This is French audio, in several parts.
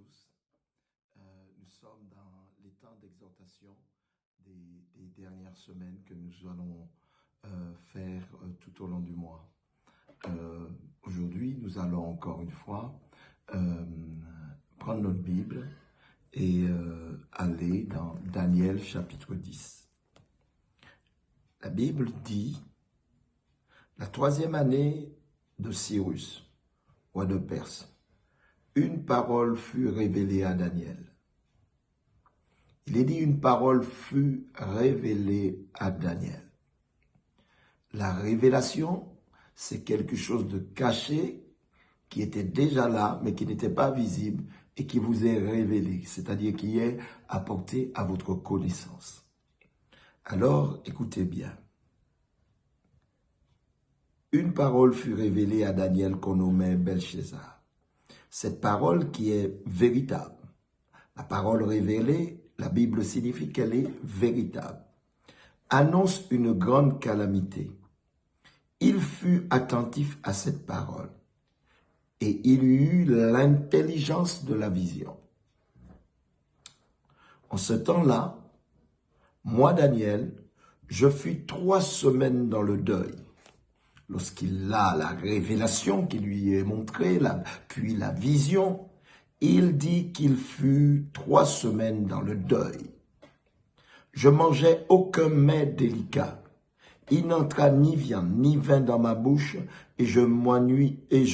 tous. Nous sommes dans les temps d'exhortation des dernières semaines que nous allons faire tout au long du mois. Aujourd'hui, nous allons encore une fois prendre notre Bible et aller dans Daniel chapitre 10. La Bible dit, la 3e année de Cyrus, roi de Perse, une parole fut révélée à Daniel. Il est dit, une parole fut révélée à Daniel. La révélation, c'est quelque chose de caché qui était déjà là, mais qui n'était pas visible et qui vous est révélé, c'est-à-dire qui est apporté à votre connaissance. Alors, écoutez bien. Une parole fut révélée à Daniel qu'on nommait Belchazzar. Cette parole qui est véritable. La parole révélée, la Bible signifie qu'elle est véritable. Annonce une grande calamité. Il fut attentif à cette parole et il eut l'intelligence de la vision. En ce temps-là, moi, Daniel, je fus 3 semaines dans le deuil. Lorsqu'il a la révélation qui lui est montrée, puis la vision, il dit qu'il fut 3 semaines dans le deuil. Je mangeais aucun mets délicat. Il n'entra ni viande ni vin dans ma bouche, et je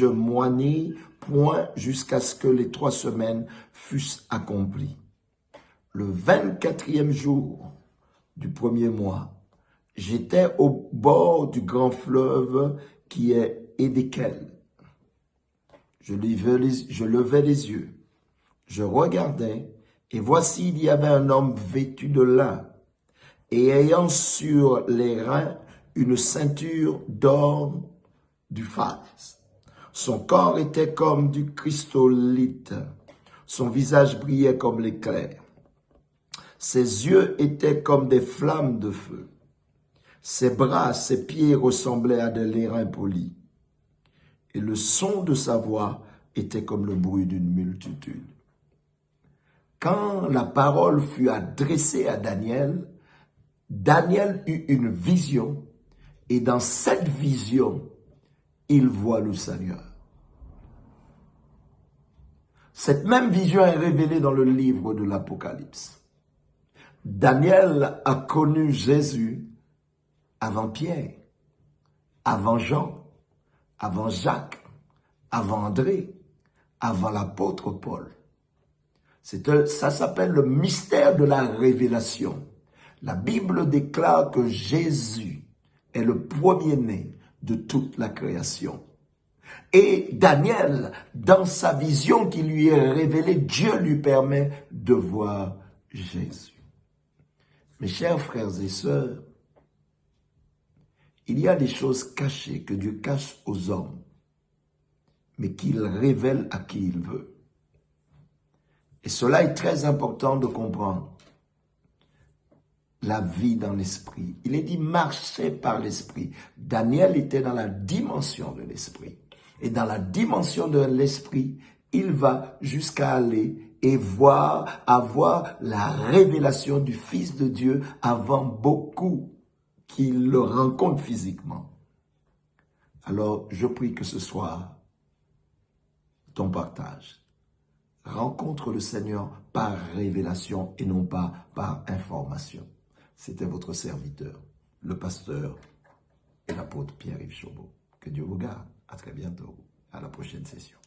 moignis point jusqu'à ce que les 3 semaines fussent accomplies. Le 24e jour du 1er mois, j'étais au bord du grand fleuve qui est Édékel. Je levais les yeux, je regardais, et voici il y avait un homme vêtu de lin, et ayant sur les reins une ceinture d'or du phase. Son corps était comme du chryssolite, son visage brillait comme l'éclair. Ses yeux étaient comme des flammes de feu. Ses bras, ses pieds ressemblaient à des lérins polis. Et le son de sa voix était comme le bruit d'une multitude. Quand la parole fut adressée à Daniel, Daniel eut une vision, et dans cette vision, il voit le Seigneur. Cette même vision est révélée dans le livre de l'Apocalypse. Daniel a connu Jésus avant Pierre, avant Jean, avant Jacques, avant André, avant l'apôtre Paul. Ça s'appelle le mystère de la révélation. La Bible déclare que Jésus est le premier-né de toute la création. Et Daniel, dans sa vision qui lui est révélée, Dieu lui permet de voir Jésus. Mes chers frères et sœurs, il y a des choses cachées que Dieu cache aux hommes, mais qu'il révèle à qui il veut. Et cela est très important de comprendre. La vie dans l'esprit. Il est dit marcher par l'esprit. Daniel était dans la dimension de l'esprit. Et dans la dimension de l'esprit, il va jusqu'à aller et avoir la révélation du Fils de Dieu avant beaucoup qu'il le rencontre physiquement. Alors, je prie que ce soit ton partage. Rencontre le Seigneur par révélation et non pas par information. C'était votre serviteur, le pasteur et l'apôtre Pierre-Yves Chauveau. Que Dieu vous garde. À très bientôt. À la prochaine session.